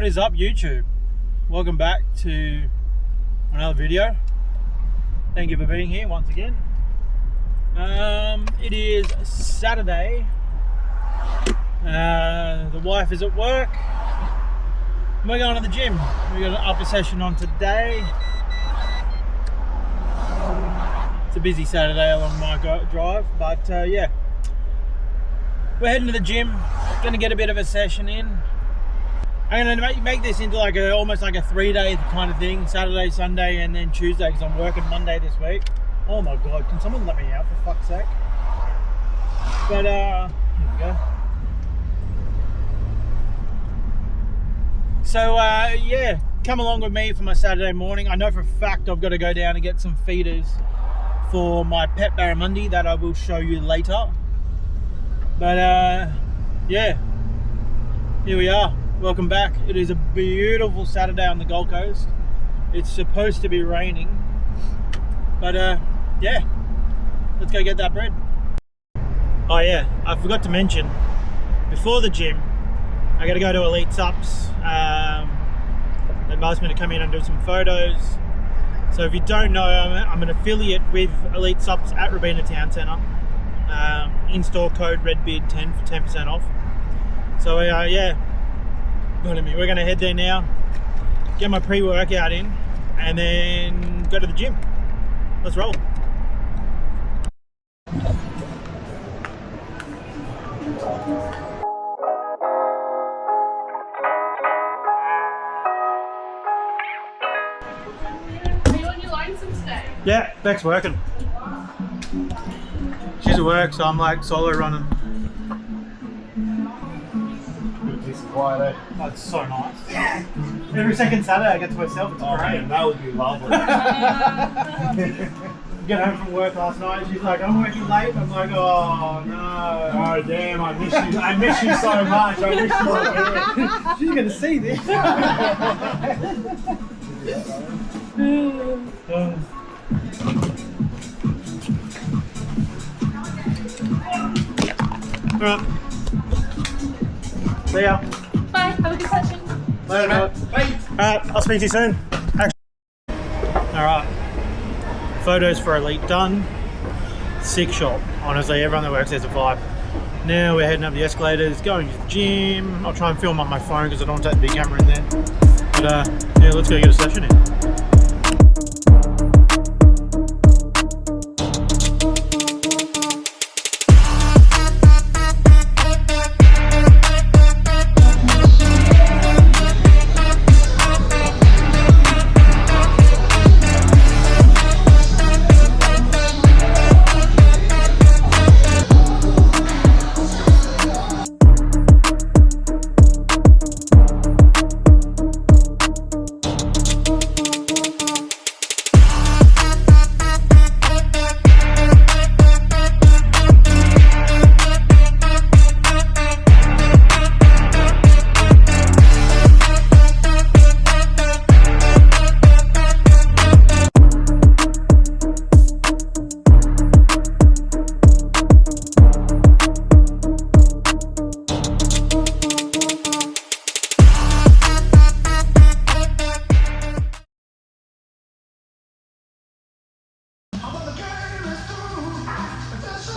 is up, YouTube? Welcome back to another video. Thank you for being here once again. It is Saturday. The wife is at work. We're going to the gym. We got an upper session on today. It's a busy Saturday along my drive, but yeah, we're heading to the gym. Gonna get a bit of a session in. I'm gonna make this into like almost like a 3-day kind of thing. Saturday, Sunday, and then Tuesday, because I'm working Monday this week. Oh my God, can someone let me out for fuck's sake? But here we go. So yeah, come along with me for my Saturday morning. I know for a fact I've got to go down and get some feeders for my pet barramundi that I will show you later. But yeah, here we are. Welcome back. It is a beautiful Saturday on the Gold Coast. It's supposed to be raining, but yeah, let's go get that bread. Oh yeah, I forgot to mention, before the gym I gotta go to Elite Sups. They asked me to come in and do some photos. So if you don't know, I'm an affiliate with Elite Sups at Robina Town Centre. In-store code REDBEARD10 for 10% off. So yeah, we're going to head there now, get my pre-workout in, and then go to the gym. Let's roll. Are you on your lonesome today? Yeah, Beck's working. She's at work, so I'm like solo running. This is why That's so nice. Yeah. Every second Saturday I get to myself. It's great. man, that would be lovely. Get home from work last night. She's like, I'm working late. I'm like, oh no. Oh damn, I miss you. I miss you so much. I wish you were here. She's gonna see this. Alright. See ya. Bye, have a good session. Later, mate. Bye. Alright, I'll speak to you soon. Alright. Photos for Elite done. Sick shot. Honestly, everyone that works there's a vibe. Now we're heading up the escalators, going to the gym. I'll try and film on my phone because I don't want to take the big camera in there. But yeah, let's go get a session in.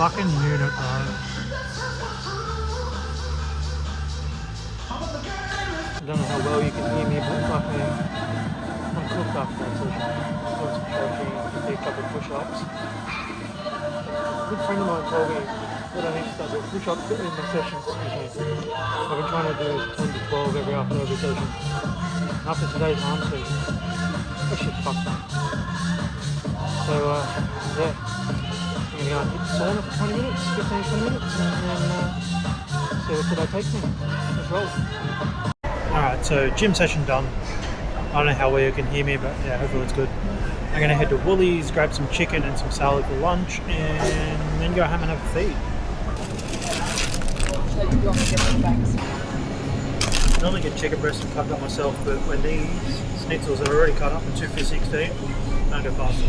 Fucking unit, bro. I don't know how well you can hear me, but fucking, I'm cooked after that session. Doing some stretching, did a couple of push-ups. A good friend of mine told me that I need to start doing push-ups in my sessions. I've been trying to do 10 to 12 after every session. After today's arm session, that shit fucked up. So yeah. I'm going to hit the sauna for 20 minutes, 15-20 minutes, and then see what today takes me. Let's roll. Alright, so gym session done. I don't know how well you can hear me, but yeah, hopefully it's good. I'm going to head to Woolies, grab some chicken and some salad for lunch, and then go home and have a feed. I normally get chicken breast and cut up myself, but when these schnitzels are already cut up in 2 for 16, don't go fast.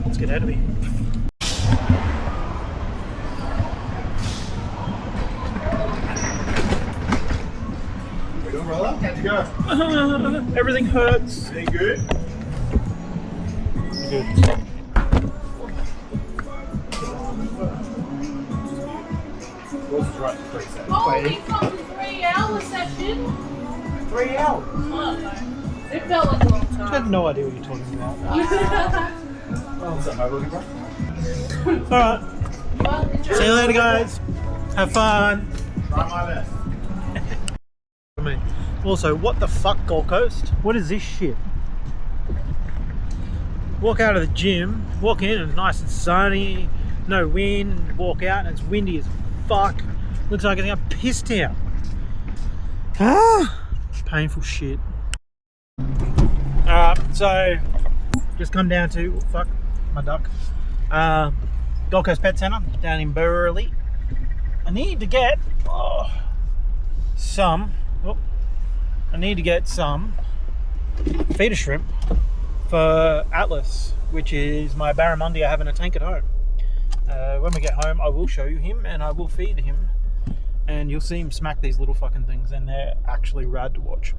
Let's get out of here. go? Everything hurts. Any good? Good. Yours is right for 3 seconds. Holy fucking 3-hour session. 3 hours? I don't know. It felt like a long I time. have no idea what you're talking about. What's up, my looking bro? Alright. Well, enjoy. See you later, guys. Have fun. Try my best. Also, what the fuck, Gold Coast? What is this shit? Walk out of the gym, walk in and it's nice and sunny, no wind, walk out and it's windy as fuck. Looks like it's gonna piss down. Ah, painful shit. So just come down to, fuck, my duck. Gold Coast Pet Centre down in Burleigh. I need to get some feeder shrimp for Atlas, which is my barramundi I have in a tank at home. When we get home, I will show you him and I will feed him, and you'll see him smack these little fucking things, and they're actually rad to watch.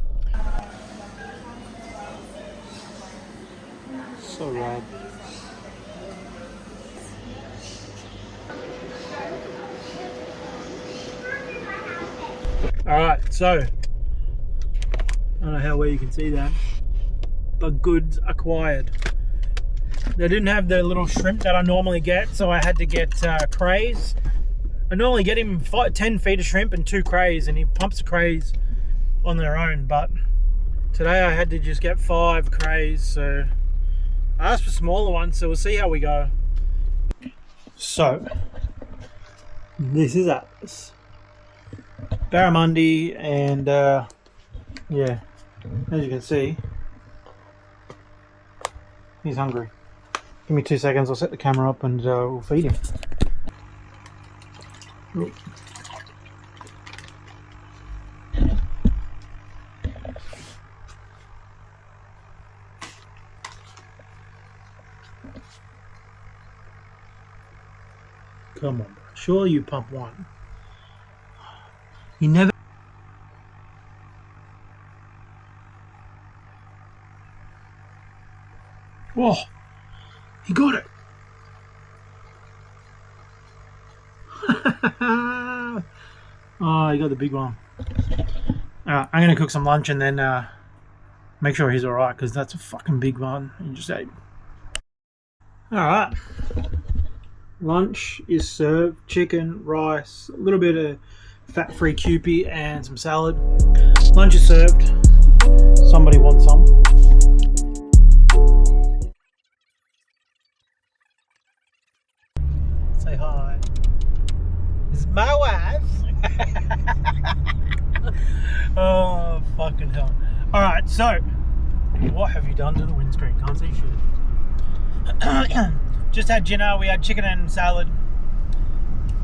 So rad. Alright, so I don't know how well you can see that, but goods acquired. They didn't have the little shrimp that I normally get, so I had to get crays. I normally get him 10 feet of shrimp and 2 crays, and he pumps the crays on their own, but today I had to just get 5 crays, so I asked for smaller ones, so we'll see how we go. So this is Atlas, barramundi, and yeah, as you can see, he's hungry. Give me 2 seconds, I'll set the camera up and we'll feed him. Oop. Come on, bro. Surely you pump one. You never. Whoa, he got it. Oh, he got the big one. I'm gonna cook some lunch and then make sure he's alright, because that's a fucking big one you just ate. Alright. Lunch is served. Chicken, rice, a little bit of fat-free Kewpie and some salad. Lunch is served. Somebody wants some. Say hi. This is my wife. Oh, fucking hell. Alright, so what have you done to the windscreen? Can't see shit. Just had dinner. We had chicken and salad,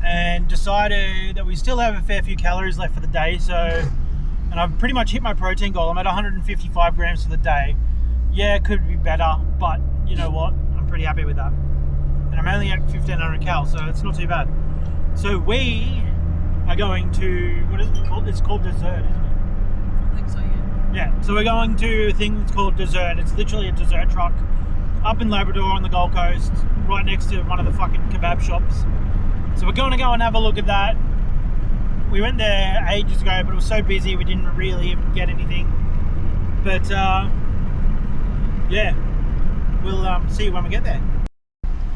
and decided that we still have a fair few calories left for the day. So, and I've pretty much hit my protein goal. I'm at 155 grams for the day. Yeah, it could be better, but you know what? I'm pretty happy with that. And I'm only at 1500 cal, so it's not too bad. So we are going to, what is it called? It's called Dssrt, isn't it? I think so, yeah. Yeah, so we're going to a thing that's called Dssrt. It's literally a dessert truck up in Labrador on the Gold Coast, right next to one of the fucking kebab shops. So we're going to go and have a look at that. We went there ages ago, but it was so busy we didn't really even get anything. But yeah, we'll see you when we get there.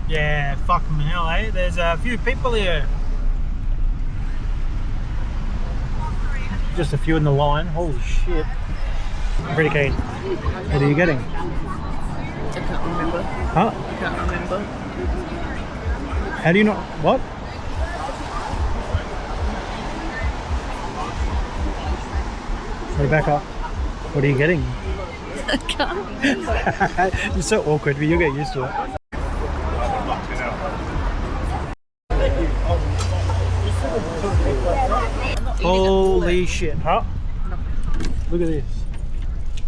Yeah, fucking hell, eh? There's a few people here. Just a few in the line. Holy shit. I'm pretty keen. What are you getting? I can't remember. Huh? I can't remember. How do you not? What? Rebecca, what are you getting? I can't remember. You're so awkward, but you'll get used to it. Holy shit, huh? Look at this.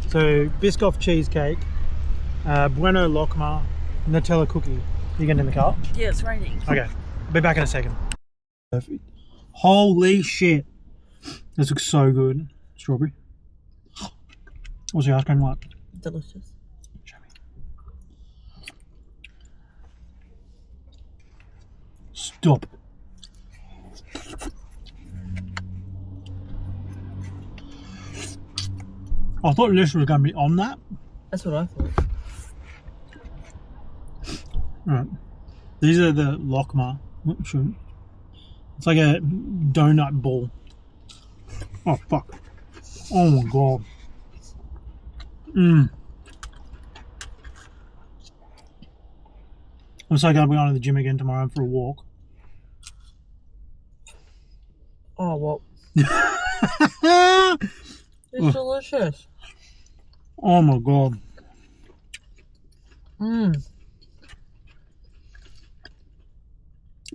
So, Biscoff cheesecake, Bueno Lokma, Nutella cookie. You getting in the car? Yeah, it's raining. Okay, I'll be back in a second. Perfect. Holy shit. This looks so good. Strawberry. What's the ice cream like? Delicious. Show me. Stop. I thought this was going to be on that. That's what I thought. Right. These are the Lockma. Shoot. It's like a donut ball. Oh, fuck. Oh, my God. Looks like I'll be going to the gym again tomorrow for a walk. Oh, well. It's delicious. Oh, my God.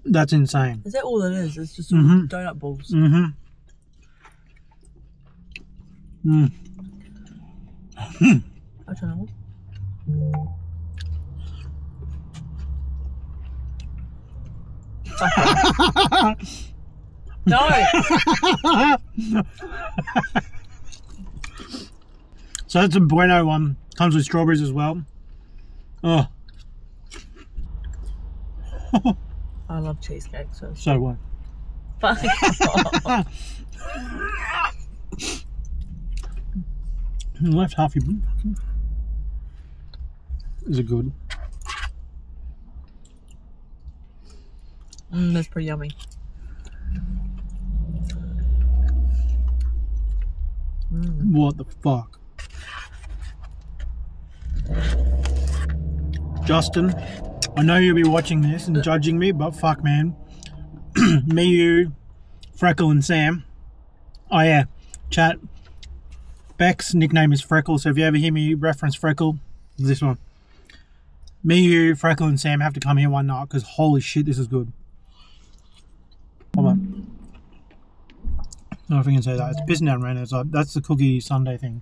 That's insane. Is that all it is? It's just all donut balls. I don't know. No! So that's a bueno one. Comes with strawberries as well. Oh. I love cheesecake, so. So what? Fuck off. Left half your. Is it good? That's pretty yummy. What the fuck? Justin, I know you'll be watching this and judging me, but fuck, man. Me, you, Freckle, and Sam. Oh, yeah. Chat. Beck's nickname is Freckle, so if you ever hear me reference Freckle, it's this one. Me, you, Freckle, and Sam have to come here one night because holy shit, this is good. Hold on. I don't know if I can say that. It's pissing down rain. So that's the cookie sundae thing.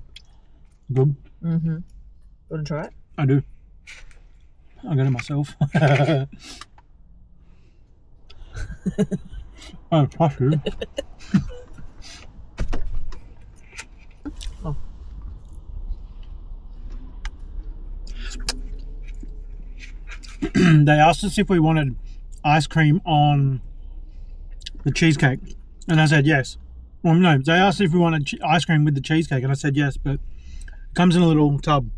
Good? Want to try it? I do. I got it myself. Oh, fuck you. Oh. They asked us if we wanted ice cream on the cheesecake, and I said yes. Well, no, they asked if we wanted ice cream with the cheesecake, and I said yes, but it comes in a little tub.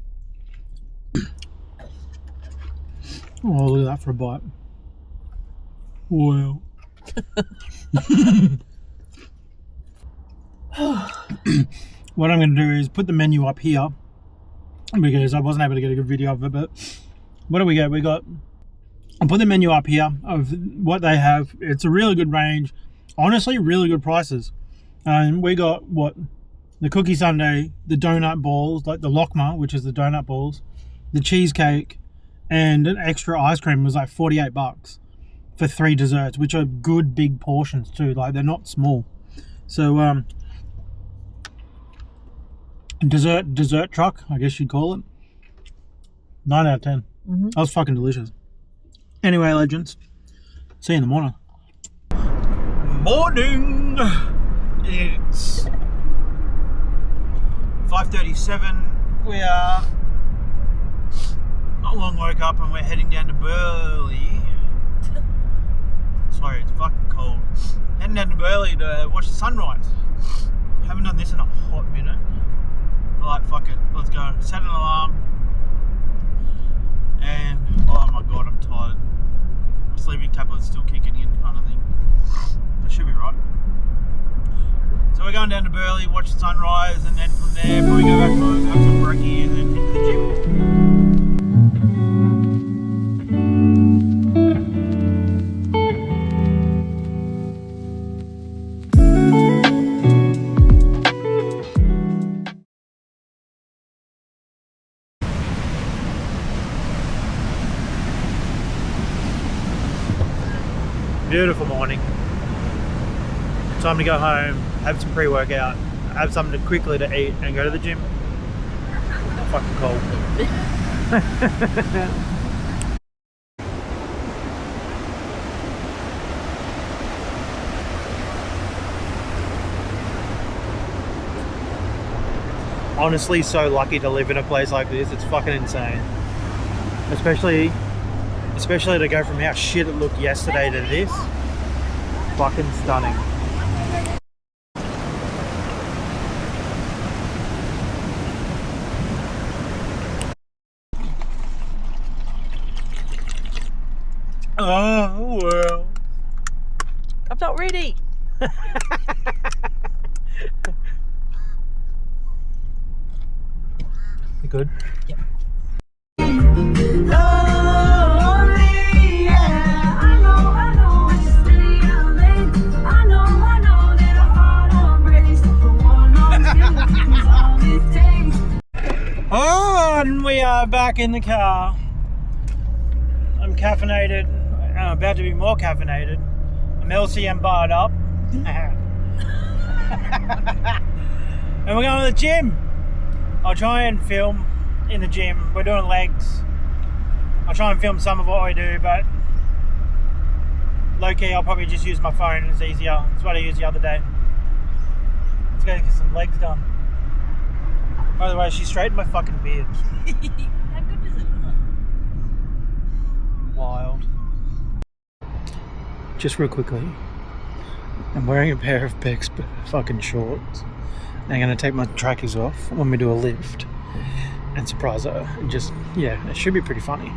Oh, look at that for a bite. Wow. What I'm going to do is put the menu up here because I wasn't able to get a good video of it, but what do we get? I'll put the menu up here of what they have. It's a really good range. Honestly, really good prices. We got the cookie sundae, the donut balls, like the Lockma, which is the donut balls, the cheesecake, and an extra ice cream was like $48 for 3 desserts, which are good big portions too. Like they're not small. So dessert truck, I guess you'd call it. 9 out of 10. That was fucking delicious. Anyway, legends, see you in the morning. Morning. It's 5:37. We are not long woke up and we're heading down to Burleigh. Sorry, it's fucking cold. Heading down to Burleigh to watch the sunrise. Haven't done this in a hot minute. I'm like, fuck it, let's go. Set an alarm. And oh my god, I'm tired. My sleeping tablet's still kicking in, kind of thing. That should be right. So we're going down to Burleigh, watch the sunrise, and then from there, probably go back home, have some brekkie, and then head to the gym. Beautiful morning. Time to go home, have some pre-workout, have something quickly to eat, and go to the gym. Fucking cold. honestly so lucky to live in a place like this. It's fucking insane. Especially to go from how shit it looked yesterday to this. Fucking stunning. Oh well. I'm not ready. You good? Yep. Oh, and we are back in the car. I'm caffeinated. I'm about to be more caffeinated. I'm LCM barred up. And we're going to the gym. I'll try and film in the gym. We're doing legs. I'll try and film some of what we do, but low-key I'll probably just use my phone. It's easier. It's what I used the other day. Let's go get some legs done. By the way, she straightened my fucking beard. How good is it? Wild. Just real quickly, I'm wearing a pair of Beck's fucking shorts. I'm going to take my trackers off when we do a lift and surprise her. And just, yeah, it should be pretty funny.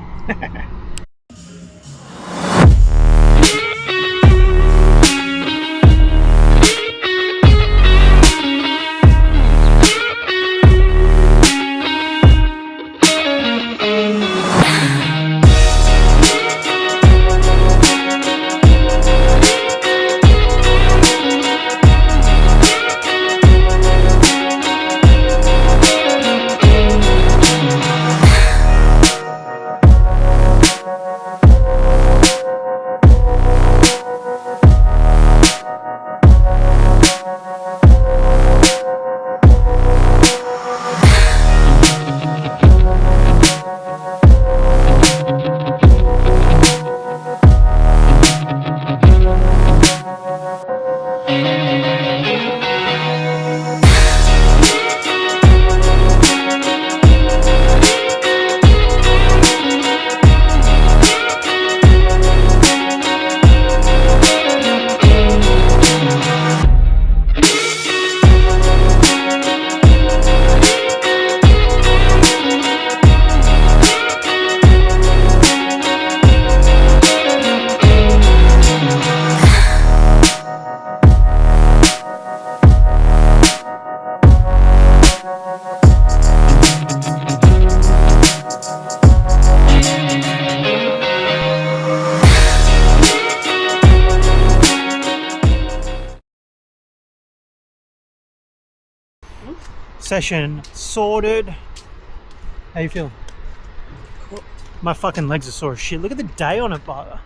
Session sorted. How you feel? Cool. My fucking legs are sore as shit. Look at the day on it, brother.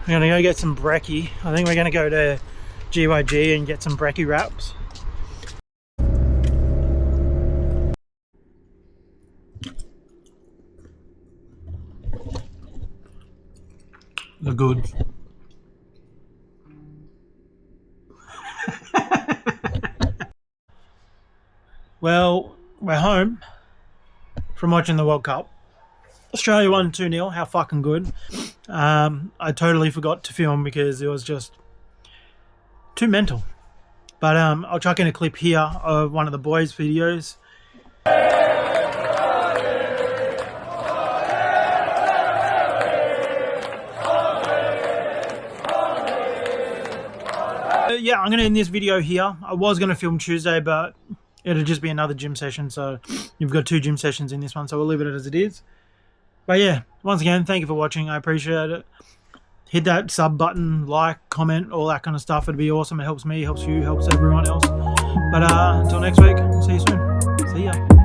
We're gonna go get some brekkie. I think we're gonna go to GYG and get some brekkie wraps. They're good. Well, we're home from watching the World Cup. Australia won 2-0. How fucking good. I totally forgot to film because it was just too mental. But I'll chuck in a clip here of one of the boys' videos. Yeah, I'm going to end this video here. I was going to film Tuesday, but it'll just be another gym session. So you've got 2 gym sessions in this one, so we'll leave it as it is. But yeah, once again, thank you for watching. I appreciate it. Hit that sub button, like, comment, all that kind of stuff. It'd be awesome. It helps me, helps you, helps everyone else. But until next week, see you soon. See ya.